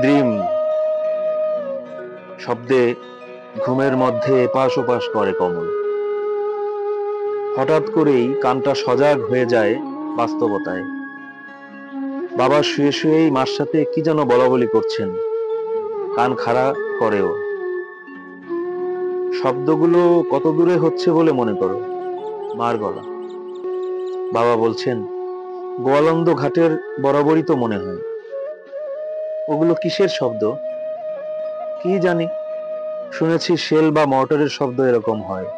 দ্রিম শব্দে ঘুমের মধ্যে এপাশ ওপাশ করে কমল। হঠাৎ করেই কানটা সজাগ হয়ে যায় বাস্তবতায়। বাবা শুয়ে শুয়েই মার সাথে কি যেন বলাবলি করছেন, কান খাড়া করেও। শব্দগুলো কত দূরে হচ্ছে বলে মনে করো? মার গলা। বাবা বলছেন, গোয়ালন্দ ঘাটের বরাবরই তো মনে হয়। ওগুলো কিসের শব্দ কি জানি, শুনেছি শেল বা মর্টারের শব্দ এরকম হয়,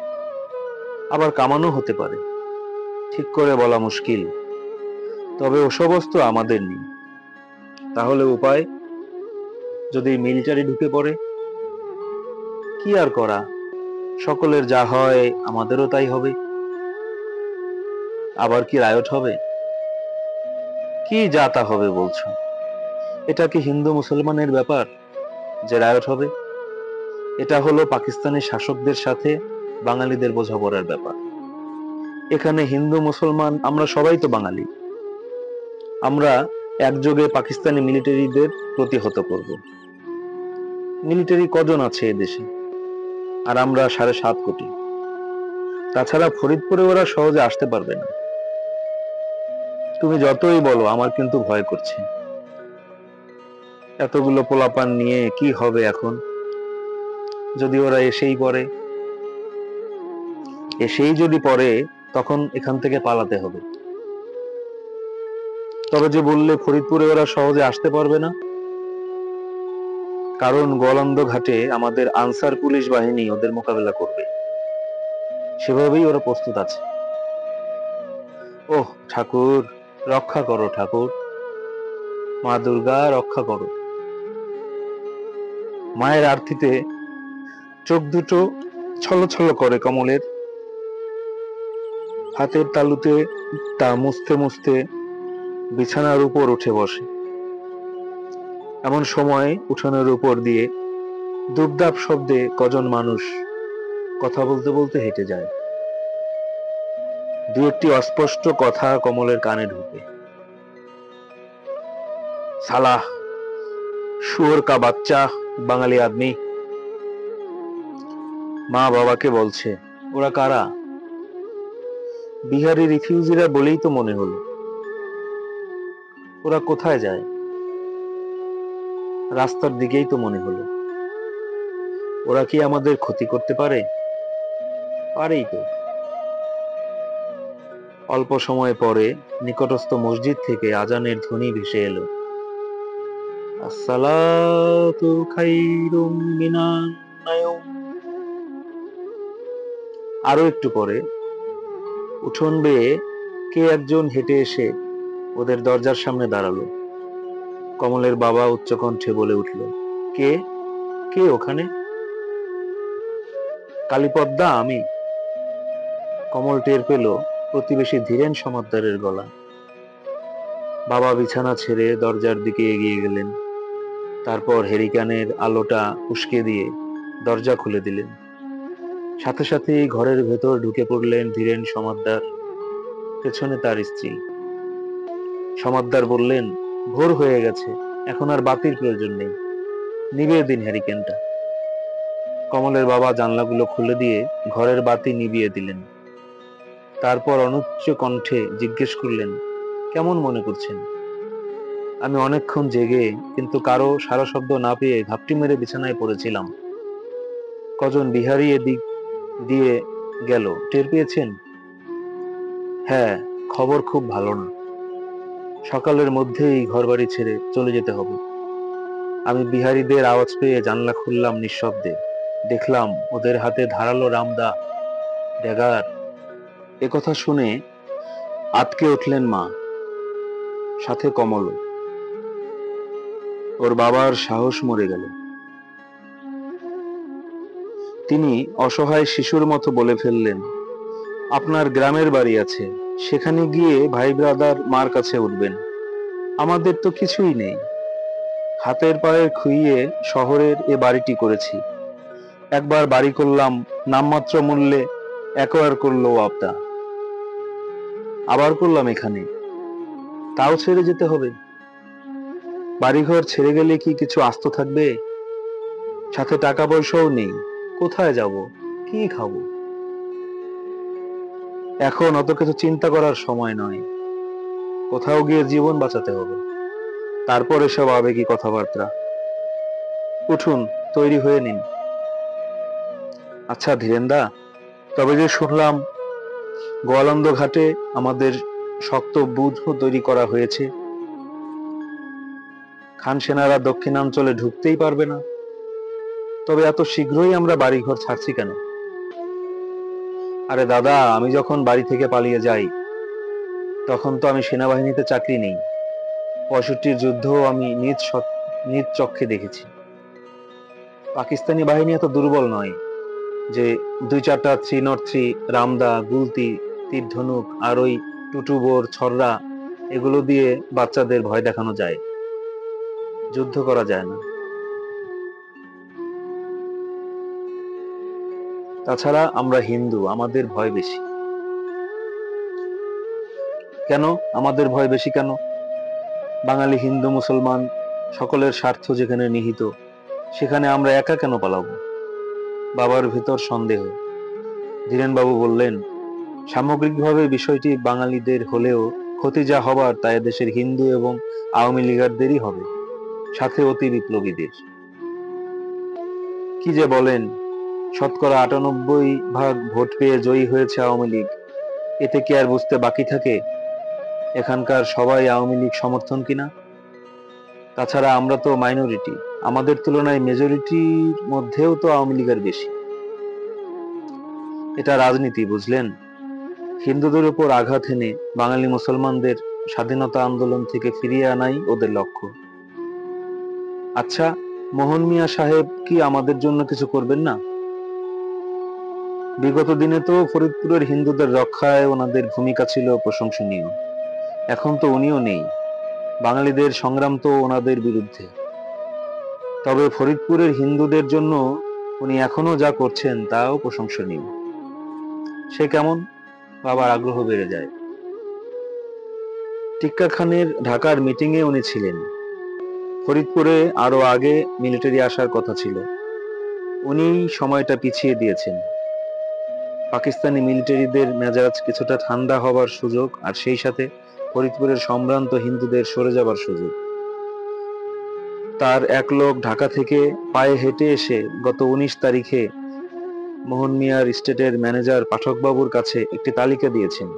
আবার কামানো হতে পারে, ঠিক করে বলা মুশকিল। তবে ওসব বস্তু আমাদের নেই। তাহলে উপায়? যদি মিলিটারি ঢুকে পড়ে? কি আর করা, সকলের যা হয় আমাদেরও তাই হবে। আবার কি রায়ট হবে? কি যা তা হবে বলছো? এটা কি হিন্দু মুসলমানের ব্যাপার যে রায়ট হবে? এটা হলো পাকিস্তানি শাসকদের সাথে বাঙালিদের বোঝাপড়ার ব্যাপার। এখানে হিন্দু মুসলমান আমরা সবাই তো বাঙালি। আমরা একযোগে পাকিস্তানি মিলিটারিদের প্রতিহত করব। মিলিটারি কজন আছে এদেশে? আর আমরা 7.5 কোটি। তাছাড়া ফরিদপুরে ওরা সহজে আসতে পারবে না। তুমি যতই বলো, আমার কিন্তু ভয় করছে। এতগুলো পোলাপান নিয়ে কি হবে এখন? যদি ওরা এসেই যদি পড়ে, তখন এখান থেকে পালাতে হবে। তবে যে বললে ফরিদপুরে ওরা সহজে আসতে পারবে না, কারণ গোয়ালন্দ ঘাটে আমাদের আনসার পুলিশ বাহিনী ওদের মোকাবেলা করবে। সেভাবেই ওরা প্রস্তুত আছে। ওহ ঠাকুর, রক্ষা করো ঠাকুর, মা দুর্গা রক্ষা করো। মায়ের আরতিতে চোখ দুটো ছলছল করে কমলের। হাতের তালুতে তা মুছতে মুছতে বিছানার উপর উঠে বসে। এমন সময় উঠোনের উপর দিয়ে দুপদাপ শব্দে কজন মানুষ কথা বলতে বলতে হেঁটে যায়। দু একটি অস্পষ্ট কথা কমলের কানে ঢুকে। সালাহ, শুয়োর কা বাচ্চা, বাঙালি আদমি। মা বাবাকে বলছে। ওরা কারা? বিহারি রিফিউজিরা বলেই তো মনে হলো। ওরা কোথায় যায়? রাস্তার দিকেই তো মনে হলো। ওরা কি আমাদের ক্ষতি করতে পারে? পারেই তো। অল্প সময় পরে নিকটস্থ মসজিদ থেকে আজানের ধ্বনি ভেসে এলো। আসসালাতু খায়রুম মিনান নাওম। আরো একটু পরে উঠোন বেয়ে কে একজন হেঁটে এসে ওদের দরজার সামনে দাঁড়ালো। কমলের বাবা উচ্চকণ্ঠে বলে উঠল, কে কে ওখানে? কালীপদ্মা, আমি। কমল টের পেল প্রতিবেশী ধীরেন সমাদ্দারের গলা। বাবা বিছানা ছেড়ে দরজার দিকে এগিয়ে গেলেন। তারপর হেরিকেনের আলোটা উস্কে দিয়ে দরজা খুলে দিলেন। সাথে সাথেই ঘরের ভেতর ঢুকে পড়লেন ধীরেন সমাদ্দার, পেছনে তার স্ত্রী। সমাদ্দার বললেন, ভোর হয়ে গেছে, এখন আর বাতির প্রয়োজন নেই, নিভিয়ে দিন হ্যারিকেনটা। কমলের বাবা জানলাগুলো খুলে দিয়ে ঘরের বাতি নিভিয়ে দিলেন। তারপর অনুচ্চ কণ্ঠে জিজ্ঞেস করলেন, কেমন মনে করছেন? আমি অনেকক্ষণ জেগে কিন্তু কারো সারা শব্দ না পেয়ে ঘাপটি মেরে বিছানায় পড়েছিলাম। কজন বিহারি এদিক দিয়ে গেল, টের পেয়েছেন? হ্যাঁ, খবর খুব ভালো না। সকালের মধ্যেই ঘরবাড়ি ছেড়ে চলে যেতে হবে। আমি বিহারীদের আওয়াজ পেয়ে জানলা খুললাম নিঃশব্দে। দেখলাম ওদের হাতে ধারালো রামদা, ড্যাগার। একথা শুনে আঁতকে উঠলেন মা, সাথে কমল। ওর বাবার সাহস মরে গেল। তিনি অসহায় শিশুর মতো বলে ফেললেন, আপনার গ্রামের বাড়ি আছে, সেখানে গিয়ে ভাই ব্রাদার মার কাছে উঠবেন। আমাদের তো কিছুই নেই। হাতের পায়ের খুইয়ে শহরের এ বাড়িটি করেছি। একবার বাড়ি করলাম, নামমাত্র মূল্যে অ্যাকোয়ার করলো আপদা। আবার করলাম এখানে, তাও ছেড়ে যেতে হবে? বাড়িঘর ছেড়ে গেলে কি কিছু আস্ত থাকবে? সাথে টাকা পয়সাও নেই। কোথায় যাব? কি খাবো? এখন অত কিছু চিন্তা করার সময় নয়। কোথাও গিয়ে জীবন বাঁচাতে হবে। তারপর এসব আবেগী কথাবার্তা। উঠুন, তৈরি হয়ে নিন। আচ্ছা ধীরেনদা, তবে যে শুনলাম গোয়ালন্দ ঘাটে আমাদের শক্ত বুঝ তৈরি করা হয়েছে, খান সেনারা দক্ষিণাঞ্চলে ঢুকতেই পারবে না। তবে এত শীঘ্রই আমরা বাড়িঘর ছাড়ছি কেন? আরে দাদা, আমি যখন বাড়ি থেকে পালিয়ে যাই তখন তো আমি সেনাবাহিনীতে চাকরি নেই। 65 যুদ্ধও আমি নিজ চক্ষে দেখেছি। পাকিস্তানি বাহিনী এত দুর্বল নয় যে 2-4টা 303, রামদা, গুলতি, তীর ধনুক আর ওই টুটুবোর ছররা এগুলো দিয়ে বাচ্চাদের ভয় দেখানো যায়, যুদ্ধ করা যায় না। তাছাড়া আমরা হিন্দু, আমাদের ভয় বেশি। কেন আমাদের ভয় বেশি কেন? বাঙালি হিন্দু মুসলমান সকলের স্বার্থ যেখানে নিহিত, সেখানে আমরা একা কেন পালাবো? বাবার ভিতর সন্দেহ। ধীরেনবাবু বললেন, সামগ্রিকভাবে বিষয়টি বাঙালিদের হলেও ক্ষতি যা হবার তা দেশের হিন্দু এবং আওয়ামী লীগারদেরই হবে, সাথে অতি বিপ্লবীদের। কি যে বলেন! 98% ভোট পেয়ে জয়ী হয়েছে আওয়ামী লীগ। এতে কি আর বুঝতে বাকি থাকে এখানকার সবাই আওয়ামী লীগ সমর্থন কিনা? তাছাড়া আমরা তো মাইনরিটি, আমাদের তুলনায় মেজরিটির মধ্যেও তো আওয়ামী লীগের বেশি। এটা রাজনীতি, বুঝলেন? হিন্দুদের উপর আঘাত এনে বাঙালি মুসলমানদের স্বাধীনতা আন্দোলন থেকে ফিরিয়ে আনাই ওদের লক্ষ্য। আচ্ছা, মোহন মিয়া সাহেব কি আমাদের জন্য কিছু করবেন না? বিগত দিনে তো ফরিদপুরের হিন্দুদের রক্ষায় ওনাদের ভূমিকা ছিল প্রশংসনীয়। এখন তো উনিও নেই। বাঙালিদের সংগ্রাম তো ওনাদের বিরুদ্ধে। তবে ফরিদপুরের হিন্দুদের জন্য উনি এখনো যা করছেন তাও প্রশংসনীয়। সে কেমন? বাবার আগ্রহ বেড়ে যায়। টিক্কা খানের ঢাকার মিটিংয়ে উনি ছিলেন। ফরিদপুরে আরো আগে মিলিটারি আসার কথা ছিল, উনি সময়টা পিছিয়ে দিয়েছেন। পাকিস্তানি মিলিটারিদের মেজাজ কিছুটা ঠান্ডা হবার সুযোগ, আর সেই সাথে ফরিদপুরের সম্ভ্রান্ত হিন্দুদের সরে যাবার সুযোগ। তার এক লোক ঢাকা থেকে পায়ে হেঁটে এসে গত 19 তারিখে মোহন মিয়ার স্টেটের ম্যানেজার পাঠকবাবুর কাছে একটি তালিকা দিয়েছেন,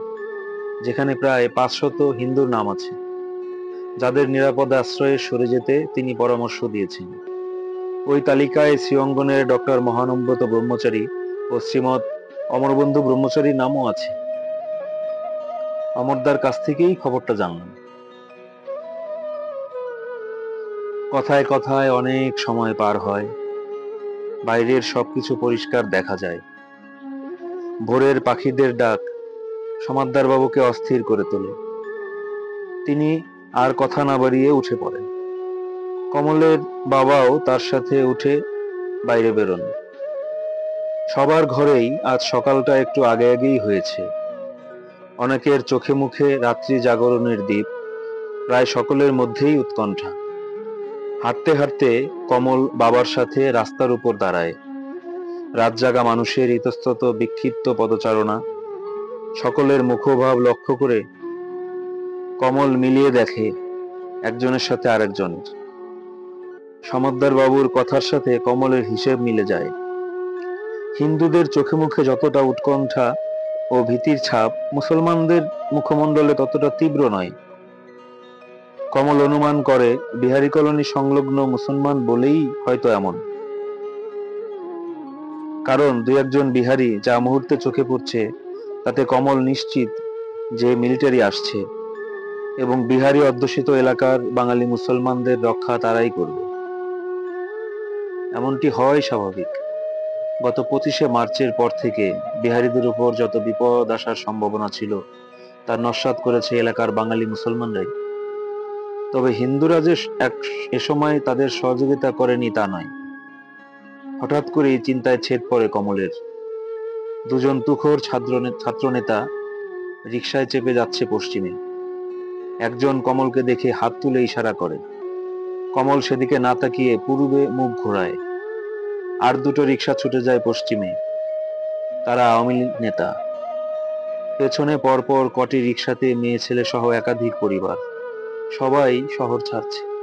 যেখানে প্রায় 500 হিন্দুর নাম আছে, যাদের নিরাপদ আশ্রয়ে সরে যেতে তিনি পরামর্শ দিয়েছেন। ওই তালিকায় শ্রীঅঙ্গনের ডক্টর মহানব্রত ব্রহ্মচারী ও শ্রীমৎ অমরবন্ধু ব্রহ্মচারীর নামও আছে। অমরদার কাছ থেকেই খবরটা জানলাম। কথায় কথায় অনেক সময় পার হয়, বাইরের সবকিছু পরিষ্কার দেখা যায়। ভোরের পাখিদের ডাক সমাদ্দার বাবুকে অস্থির করে তোলে। তিনি আর কথা না বাড়িয়ে উঠে পড়েন। কমলের বাবাও তার সাথে উঠে বাইরে বেরোন। সবার ঘরেই আজ সকালটা একটু আগে আগেই হয়েছে। অনেকের চোখে মুখে রাত্রি জাগরণের দ্বীপ, প্রায় সকলের মধ্যেই উৎকণ্ঠা। হাঁটতে হাঁটতে কমল বাবার সাথে রাস্তার উপর দাঁড়ায়। রাত জাগা মানুষের ইতস্তত বিক্ষিপ্ত পদচারণা, সকলের মুখভাব লক্ষ্য করে কমল মিলিয়ে দেখে একজনের সাথে আরেকজনের। সমাদ্দার বাবুর কথার সাথে কমলের হিসেব মিলে যায়। হিন্দুদের চোখে মুখে যতটা উৎকণ্ঠা ও ভীতির ছাপ, মুসলমানদের মুখমণ্ডলে ততটা তীব্র নয়। কমল অনুমান করে বিহারি কলোনি সংলগ্ন মুসলমান বলেই হয়তো এমন। কারণ 2-1 বিহারি যা মুহূর্তে চোখে পড়ছে, তাতে কমল নিশ্চিত যে মিলিটারি আসছে এবং বিহারি অধ্যুষিত এলাকার বাঙালি মুসলমানদের রক্ষা তারাই করবে। এমনটি হওয়াই স্বাভাবিক। গত 25শে মার্চের পর থেকে বিহারিদের উপর যত বিপদ আসার সম্ভাবনা ছিল তা নস্যাৎ করেছে এলাকার বাঙালি মুসলমানরাই। তবে হিন্দুরা যে এ সময় তাদের সহযোগিতা করেনি তা নয়। হঠাৎ করেই চিন্তায় ছেদ পড়ে কমলের। 2জন তুখোড় ছাত্রনেতা রিকশায় চেপে যাচ্ছে পশ্চিমে। একজন কমলকে দেখে হাত তুলে ইশারা করে। কমল সেদিকে না তাকিয়ে পূর্বে মুখ ঘোরায়। আর দুটো রিক্সা ছুটে যায় পশ্চিমে। তারা আওয়ামী লীগ নেতা। পেছনে পরপর কটি রিক্সাতে মেয়ে ছেলে সহ একাধিক পরিবার। সবাই শহর ছাড়ছে।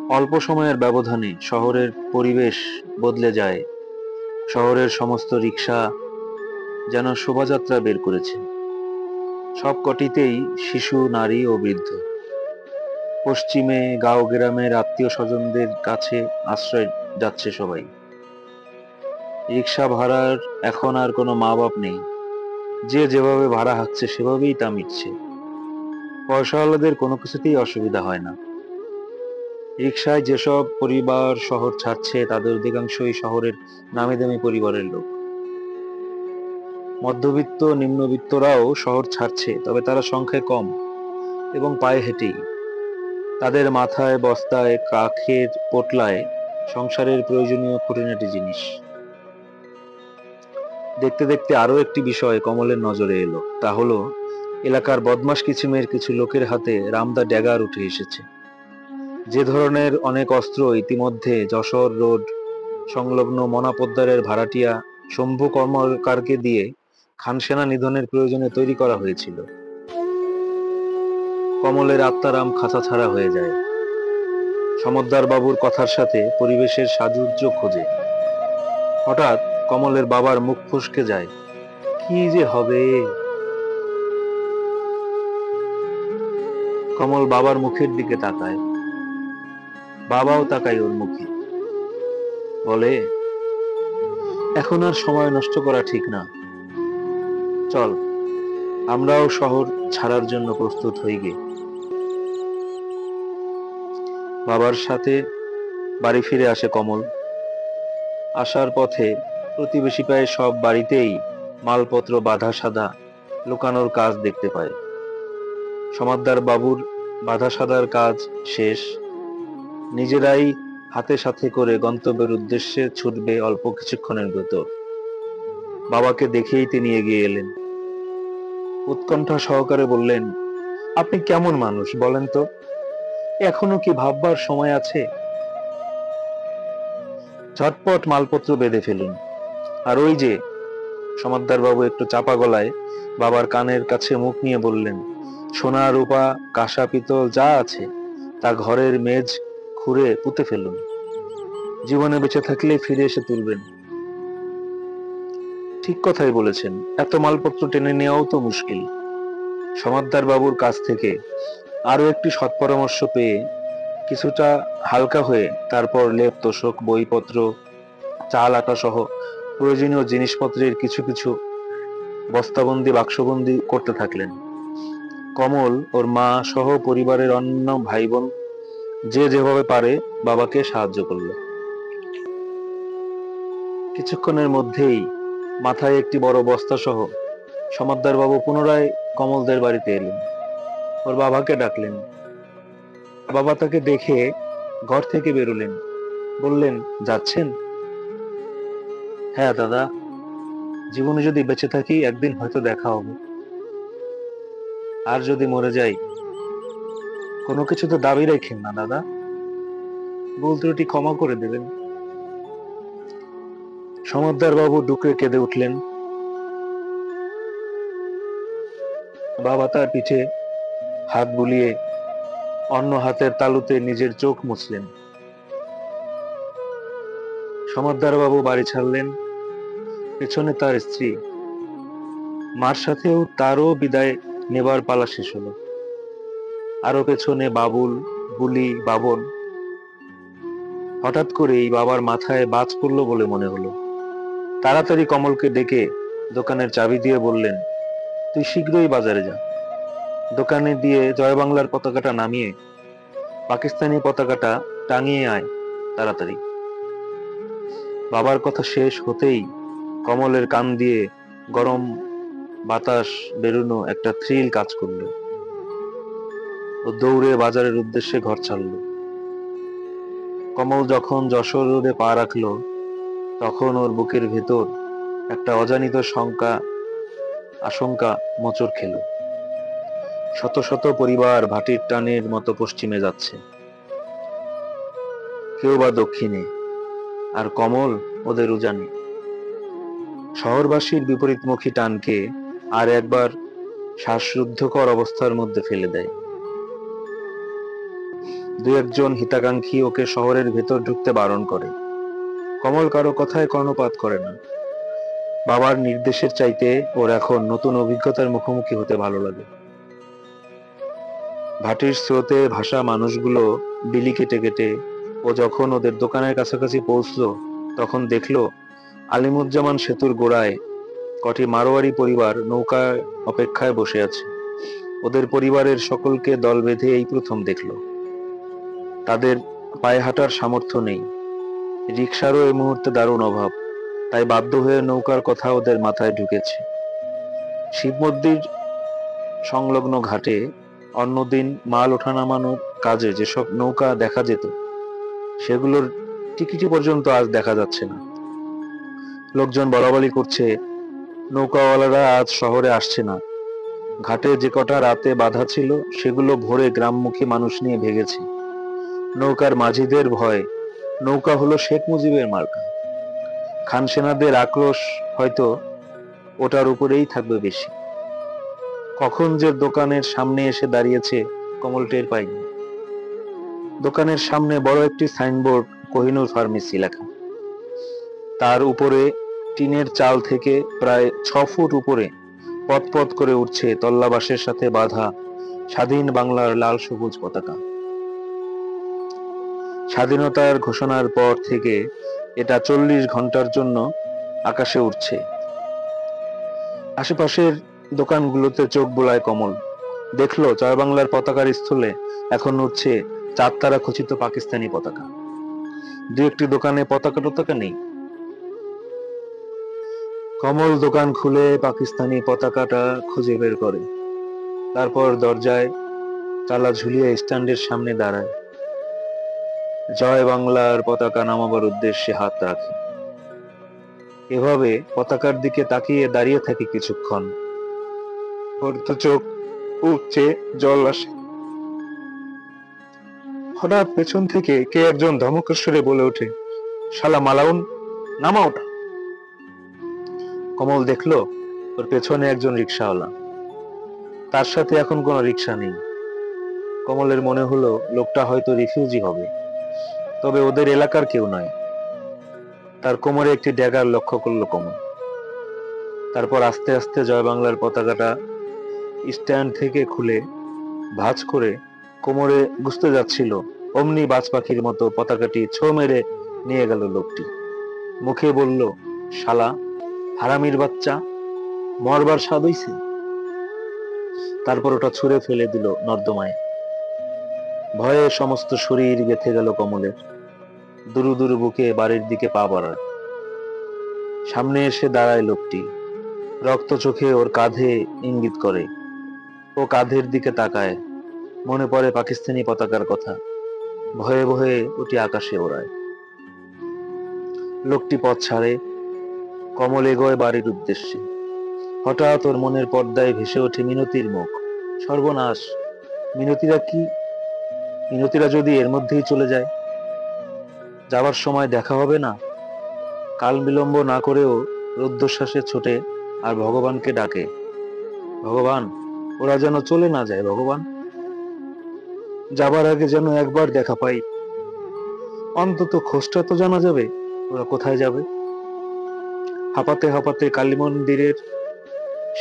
অল্প সময়ের ব্যবধানে শহরের পরিবেশ বদলে যায়। শহরের সমস্ত রিক্সা যেন শোভাযাত্রা বের করেছে। সব কটিতেই শিশু, নারী ও বৃদ্ধ। পশ্চিমে গাঁও গ্রামের আত্মীয় স্বজনদের কাছে আশ্রয় যাচ্ছে সবাই। রিক্সা ভাড়ার এখন আর কোনো মা বাপ নেই। যে যেভাবে ভাড়া হাঁকছে সেভাবেই তা মিটছে। পয়সাওয়ালাদের কোনো কিছুতেই অসুবিধা হয় না। রিক্সায় যেসব পরিবার শহর ছাড়ছে তাদের অধিকাংশই শহরের নামি দামি পরিবারের লোক। মধ্যবিত্ত নিম্নবিত্তরাও শহর ছাড়ছে, তবে তারা সংখ্যায় কম এবং পায়ে হেঁটেই। তাদের মাথায় বস্তায়, কাখের পোটলায় সংসারের প্রয়োজনীয় খুঁটিনাটি জিনিস। দেখতে দেখতে আরো একটি বিষয় কমলের নজরে এলো। তা হলো, এলাকার বদমাশ কিছিমের কিছু লোকের হাতে রামদা ড্যাগার উঠে এসেছে। যে ধরনের অনেক অস্ত্র ইতিমধ্যে যশোর রোড সংলগ্ন মনা পোদ্দারের ভাড়াটিয়া শম্ভু কর্মকারকে দিয়ে খানসেনা নিধনের প্রয়োজনে তৈরি করা হয়েছিল। কমলের আত্মারাম খাঁচা ছাড়া হয়ে যায়। সমদ্দার বাবুর কথার সাথে পরিবেশের সাযুজ্য খোঁজে। হঠাৎ কমলের বাবার মুখ ফসকে যায়। কি যে হবে! কমল বাবার মুখের দিকে তাকায়। বাবাও তাকায় ওর মুখে। বলে, এখন আর সময় নষ্ট করা ঠিক না। চল, আমরাও শহর ছাড়ার জন্য প্রস্তুত হই গে। বাবার সাথে বাড়ি ফিরে আসে কমল। আসার পথে প্রতিবেশী প্রায় সব বাড়িতেই মালপত্র বাঁধা সাদা লুকানোর কাজ দেখতে পায়। সমাদ্দার বাবুর বাঁধা সাদার কাজ শেষ। নিজেরাই হাতে সাথে করে গন্তব্যের উদ্দেশ্যে ছুটবে অল্প কিছুক্ষণের ভেতর। বাবাকে দেখেই তিনি এগিয়ে এলেন। উৎকণ্ঠা সহকারে বললেন, আপনি কেমন মানুষ বলেন তো? এখনো কি ভাববার সময় আছে? ঝটপট মালপত্র বেঁধে ফেলুন। আর ওই যে, সমাদ্দার বাবু একটু চাপা গলায় বাবার কানের কাছে মুখ নিয়ে বললেন, সোনা রূপা কাঁসা পিতল যা আছে তা ঘরের মেজ খুঁড়ে পুঁতে ফেলুন। জীবনে বেঁচে থাকলে ফিরে এসে তুলবেন। ঠিক কথাই বলেছেন, এত মালপত্র টেনে নেওয়াও তো মুশকিল। সমাদ্দার বাবুর কাছ থেকে আরো একটি সৎপরামর্শ পেয়ে কিছুটা হালকা হয়ে তারপর লেপ তোশক বইপত্র চাল আটা সহ প্রয়োজনীয় জিনিসপত্রের কিছু কিছু বস্তাবন্দি বাক্সবন্দি করতে থাকলেন। কমল ওর মা সহ পরিবারের অন্য ভাই বোন যে যেভাবে পারে বাবাকে সাহায্য করল। কিছুক্ষণের মধ্যেই মাথায় একটি বড় বস্তা সহ সমাদ্দার বাবু পুনরায় কমলদের বাড়িতে এলেন। ওর বাবাকে ডাকলেন। বাবা তাকে দেখে ঘর থেকে বেরোলেন। বললেন, যাচ্ছেন? হ্যাঁ দাদা, জীবনে যদি বেঁচে থাকি একদিন হয়তো দেখা হবে। আর যদি মরে যাই? কোনো কিছু তো দাবি রাখেন না দাদা, ভুল ত্রুটি ক্ষমা করে দেবেন। সমাদ্দার বাবু ডুকরে কেঁদে উঠলেন। বাবা তার পিঠে হাত বুলিয়ে অন্য হাতের তালুতে নিজের চোখ মুছলেন। সমাদ্দার বাবু বাড়ি ছাড়লেন। পেছনে তার স্ত্রী। মার সাথেও তারও বিদায় নেবার পালা শেষ হলো। আরো পেছনে বাবুল, বুলি, বাবন। হঠাৎ করেই বাবার মাথায় বাজ পড়ল বলে মনে হলো। তাড়াতাড়ি কমলকে ডেকে দোকানের চাবি দিয়ে বললেন, তুই শীঘ্রই বাজারে যা। দোকানে দিয়ে জয় বাংলার পতাকাটা নামিয়ে পাকিস্তানি পতাকাটা টাঙিয়ে আয় তাড়াতাড়ি। বাবার কথা শেষ হতেই কমলের কান দিয়ে গরম বাতাস বেরোনো একটা থ্রিল কাজ করলো। ও দৌড়ে বাজারের উদ্দেশ্যে ঘর ছাড়ল। কমল যখন যশোর রোডে পা রাখলো তখন ওর বুকের ভেতর একটা অজানিত আশঙ্কা মোচড় খেল। শত শত পরিবার ভাটির টানের মতো পশ্চিমে যাচ্ছে, কেউ বা দক্ষিণে, আর কমল ওদের উজানে। শহরবাসীর বিপরীতমুখী টানকে আর একবার শ্বাসরুদ্ধকর অবস্থার মধ্যে ফেলে দেয়। দু একজন হিতাকাঙ্ক্ষী ওকে শহরের ভেতর ঢুকতে বারণ করে। কমল কারো কথায় কর্ণপাত করে না। বাবার নির্দেশের চাইতে ওর এখন নতুন অভিজ্ঞতার মুখোমুখি হতে ভালো লাগে। ভাটির স্রোতে ভাসা মানুষগুলো বিলি কেটে কেটে ও যখন ওদের দোকানের কাছাকাছি পৌঁছলো, তখন দেখলো আলিমুজ্জামান সেতুর গোড়ায় কটি মারোয়ারি পরিবার নৌকায় অপেক্ষায় বসে আছে। ওদের পরিবারের সকলকে দল বেঁধে এই প্রথম দেখলো। তাদের পায়ে হাঁটার সামর্থ্য নেই, রিকশারও এই মুহূর্তে দারুণ অভাব, তাই বাধ্য হয়ে নৌকার কথা ওদের মাথায় ঢুকেছে। শিব মন্দির সংলগ্ন ঘাটে অন্যদিন মাল ওঠানামানোর কাজে যেসব নৌকা দেখা যেত, সেগুলোর টিকিটি পর্যন্ত আজ দেখা যাচ্ছে না। লোকজন বলাবলি করছে, নৌকাওয়ালারা আজ শহরে আসছে না। ঘাটে যে কটা রাতে বাঁধা ছিল, সেগুলো ভোরে গ্রামমুখী মানুষ নিয়ে ভেগেছে। নৌকার মাঝিদের ভয়, নৌকা হলো শেখ মুজিবের মার্কা। খান সেনাদের আক্রোশ হয়তো ওটার উপরেই থাকবে বেশি। কখন যে দোকানের সামনে এসে দাঁড়িয়েছে কমল টের পায়নি। দোকানের সামনে বড় একটি সাইনবোর্ড, কোহিনূর ফার্মেসি লেখা। তার উপরে টিনের চাল থেকে প্রায় 6 ফুট উপরে পথ পথ করে উঠছে তল্লাবাসের সাথে বাঁধা স্বাধীন বাংলার লাল সবুজ পতাকা। স্বাধীনতার ঘোষণার পর থেকে এটা 40 ঘন্টার জন্য আকাশে উঠছে। আশেপাশের দোকানগুলোতে চোখ বোলায় কমল। দেখলো জয় বাংলার পতাকার স্থলে এখন উঠছে 4 তারা খচিত পাকিস্তানি পতাকা। দু একটি দোকানে পতাকা টতাকা নেই। কমল দোকান খুলে পাকিস্তানি পতাকাটা খুঁজে বের করে, তারপর দরজায় তালা ঝুলিয়ে স্ট্যান্ডের সামনে দাঁড়ায়। জয় বাংলার পতাকা নামাবার উদ্দেশ্যে হাত রাখে। এভাবে পতাকার দিকে তাকিয়ে দাঁড়িয়ে থাকে কিছুক্ষণ। ওর তো চোখ উপচে জল আসে। হঠাৎ পেছন থেকে কে একজন ধমকেশ্বরে বলে ওঠে, শালা মালাউন, নামা ওটা। কমল দেখলো ওর পেছনে একজন রিক্সাওয়ালা, তার সাথে এখন কোনো রিক্সা নেই। কমলের মনে হলো লোকটা হয়তো রিফিউজি হবে, তবে ওদের এলাকার কেউ নয়। তার কোমরে একটি ড্যাগার লক্ষ্য করলো কমল। তারপর আস্তে আস্তে জয় বাংলার পতাকাটা স্ট্যান্ড থেকে খুলে ভাঁজ করে কোমরে গুজতে যাচ্ছিল, অমনি বাজ পাখির মতো পতাকাটি ছো মেরে নিয়ে গেল লোকটি। মুখে বলল, শালা হারামির বাচ্চা, মরবার স্বাদ হইছে। তারপর ওটা ছুঁড়ে ফেলে দিল নর্দমায়। ভয়ে সমস্ত শরীর গেথে গেল কমলের। দুরু দুরু বুকে বাড়ির দিকে পা বাড়ায়। সামনে এসে দাঁড়ায় লোকটি, রক্ত চোখে ওর কাঁধে ইঙ্গিত করে। ও কাঁধের দিকে তাকায়, মনে পড়ে পাকিস্তানি পতাকার কথা। ভয়ে ভয়ে ওটি আকাশে ওড়ায়। লোকটি পথ ছাড়ে, কমল এগোয় বাড়ির উদ্দেশ্যে। হঠাৎ ওর মনের পর্দায় ভেসে ওঠে মিনতির মুখ। সর্বনাশ, মিনতিরা যদি এর মধ্যেই চলে যায়, যাবার সময় দেখা হবে না। কাল বিলম্ব না করেও রুদ্ধশ্বাসে ছোটে আর ভগবানকে ডাকে, ভগবান, ওরা যেন চলে না যায়, ভগবান, যাবার আগে যেন একবার দেখা পাই, অন্তত খোঁজটা তো জানা যাবে ওরা কোথায় যাবে। হাঁপাতে হাঁপাতে কালী মন্দিরের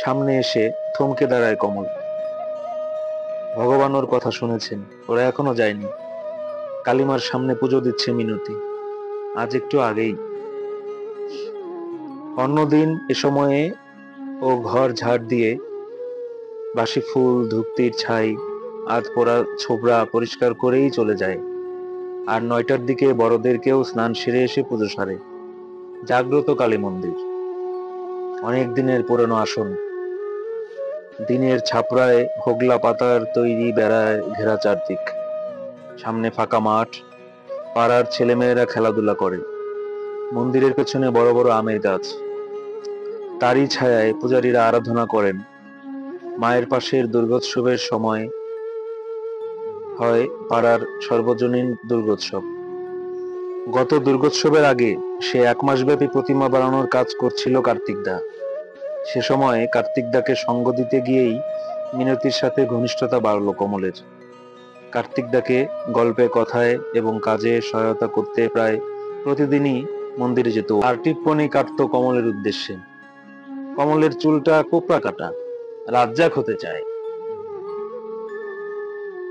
সামনে এসে থমকে দাঁড়ায় কমল। ভগবান ওর কথা শুনেছেন, ওরা এখনো যায়নি। কালিমার সামনে পুজো দিচ্ছে মিনতি, আজ একটু আগেই। অন্যদিন এ সময়ে ও ঘর ঝাড় দিয়ে বাসি ফুল, ধূপতির ছাই, আধ পোড়া ছোবড়া পরিষ্কার করেই চলে যায়। আর 9টার দিকে বড়দেরকেও স্নান সেরে এসে পুজো সারে। জাগ্রত কালী মন্দির, অনেক দিনের পুরনো আসন। দিনের ছাপড়ায় হোগলা পাতার তৈরি বেড়ায় ঘেরা চারদিক। সামনে ফাঁকা মাঠ, পাড়ার ছেলেমেয়েরা খেলাধুলা করে। মন্দিরের পেছনে বড় বড় আমের গাছ, তারই ছায়ায় পূজারীরা আরাধনা করেন। মায়ের পাশের দুর্গোৎসবের সময় হয় পাড়ার সর্বজনীন দুর্গোৎসব। গত দুর্গোৎসবের আগে সে 1 মাসব্যাপী প্রতিমা বানানোর কাজ করছিল কার্তিকদা। সে সময় কার্তিকদাকে সঙ্গ দিতে গিয়েই মিনতির সাথে ঘনিষ্ঠতা বাড়ল কমলের। কার্তিকদাকে গল্পে, কথায় এবং কাজে সহায়তা করতে প্রায় প্রতিদিনই মন্দিরে যেত আর টিপ্পনি কাটতো কমলের উদ্দেশ্যে। কমলের চুলটা কোপড়া কাটা, রাজ্জাক হতে চায়।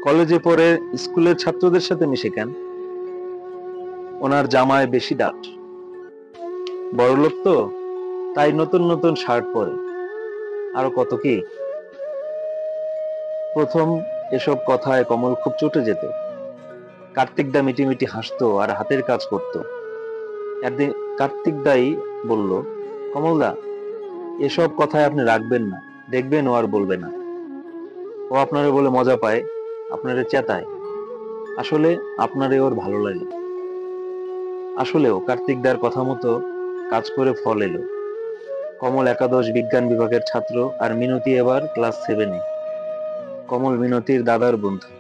কলেজে পড়ে স্কুলের ছাত্রদের সাথে মিশে কেন? ওনার জামায় বেশি ডাট। বড়লোক তো, তাই নতুন নতুন শার্ট পরে। আরো কত কি। প্রথম এসব কথায় কমল খুব চটে যেত। কার্তিকদা মিটিমিটি হাসতো আর হাতের কাজ করত। একদিন কার্তিকদাই বলল, কমলদা, এসব কথায় আপনি রাখবেন না, দেখবেন ও আর বলবে না। ও আপনারে বলে মজা পায়, আপনারে চেতায়। আসলে আপনারে ওর ভালো লাগে। আসলেও কার্তিকদার কথা মতো কাজ করে ফল এলো। কমল একাদশ বিজ্ঞান বিভাগের ছাত্র আর মিনতি এবার ক্লাস 7-এ। কমল মিনতির দাদার বন্ধু,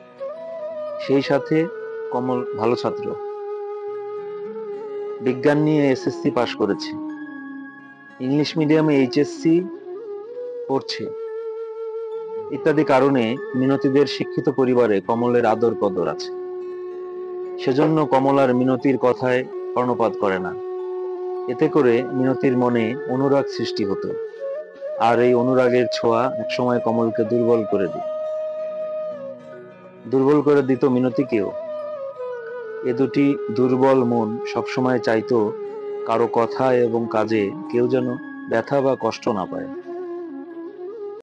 সেই সাথে কমল ভালো ছাত্র। বিজ্ঞান নিয়ে এসএসসি পাশ করেছে, ইংলিশ মিডিয়ামে এইচএসসি পড়ছে। ইত্যাদি কারণে মিনতিদের শিক্ষিত পরিবারে কমলের আদর কদর আছে। সেজন্য কমল আর মিনতির কথায় কর্ণপাত করে না। এতে করে মিনতির মনে অনুরাগ সৃষ্টি হতো, আর এই অনুরাগের ছোঁয়া একসময় কমলকে দুর্বল করে দিত মিনতিকেও। এ দুটি দুর্বল মন সবসময় চাইতো কারো কথা এবং কাজে কেউ যেন ব্যথা বা কষ্ট না পায়।